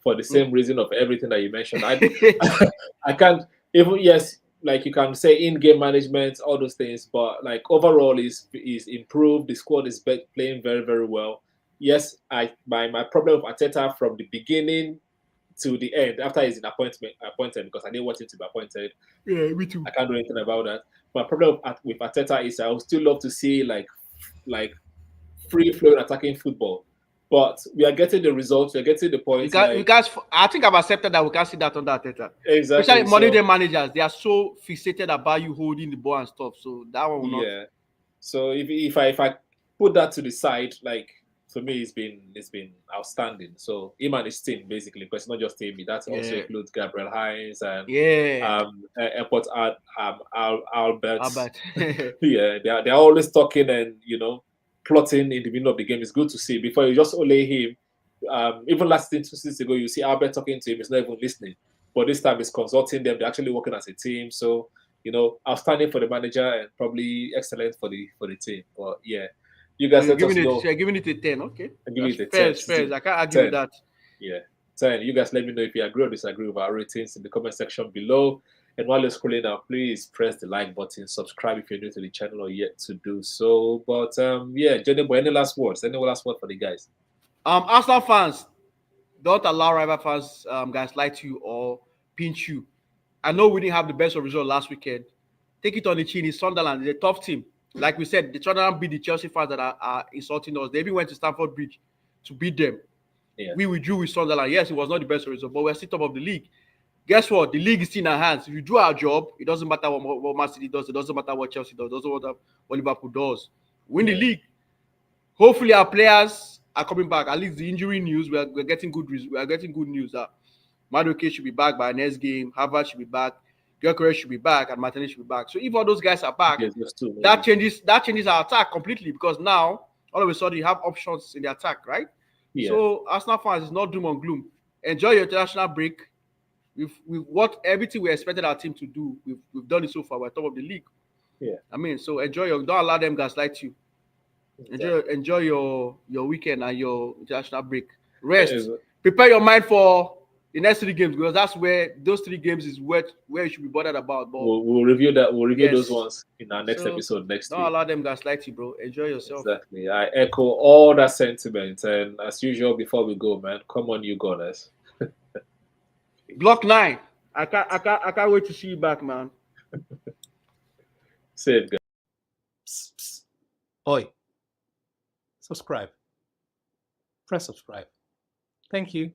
for the same reason of everything that you mentioned. I can't even you can say in-game management, all those things, but overall is improved. The squad is playing very, very well. Yes, my problem with Arteta from the beginning to the end, after he's appointed, because I didn't want him to be appointed. Yeah, me too. I can't do anything about that. My problem with Arteta is I would still love to see free-flowing attacking football. But we are getting the results. We are getting the points. I think I've accepted that we can't see that under Arteta. Exactly. Especially modern managers, they are so fixated about you holding the ball and stuff. So that one will not. Yeah. So if I put that to the side, for me, it's been outstanding. So him and his team basically, because it's not just him. That also includes Gabriel Magalhães and Airport Albert. Yeah, they're always talking and plotting in the middle of the game. It's good to see. Before you just only him. Even last 2 seasons ago, you see Albert talking to him. He's not even listening. But this time, he's consulting them. They're actually working as a team. So outstanding for the manager and probably excellent for the team. But yeah, you guys let us know. You're giving it a 10, okay? I'm giving it a 10. 10. Fair. I can't argue with that. Yeah, 10. You guys let me know if you agree or disagree with our ratings in the comment section below. And while you're scrolling down, please press the like button, subscribe if you're new to the channel or yet to do so. But yeah, Joni-Boy, any last words? Any last word for the guys? Arsenal fans, don't allow rival fans guys lie to you or pinch you. I know we didn't have the best of result last weekend. Take it on the chin. It's Sunderland. It's a tough team. Like we said, the Sunderland beat the Chelsea fans that are insulting us. They even went to Stamford Bridge to beat them. Yeah. We withdrew with Sunderland. Yes, it was not the best result, but we're still top of the league. Guess what? The league is still in our hands. If you do our job, it doesn't matter what Man City does. It doesn't matter what Chelsea does. It doesn't matter what Liverpool does. Win the league. Hopefully, our players are coming back. At least the injury news, we're getting good. We are getting good news that Madueke should be back by next game. Harvard should be back. Gyökeres should be back, and Martinez should be back. So if all those guys are back, that changes our attack completely, because now all of a sudden you have options in the attack, right? Yeah. So Arsenal fans, it's not doom and gloom. Enjoy your international break. We've everything we expected our team to do. We've done it so far. We're top of the league. Yeah. I mean, so don't allow them guys like you. Enjoy your weekend and your international break. Rest. Prepare your mind for the next 3 games, because that's where those 3 games is where you should be bothered about. But we'll review that. We'll review those ones in our next episode next week. Don't allow them guys like you, bro. Enjoy yourself. Exactly. I echo all that sentiment. And as usual, before we go, man, come on, you Gooners. Block 9. I can't wait to see you back, man. Save, guys. Psst, psst. Oi. Subscribe. Press subscribe. Thank you.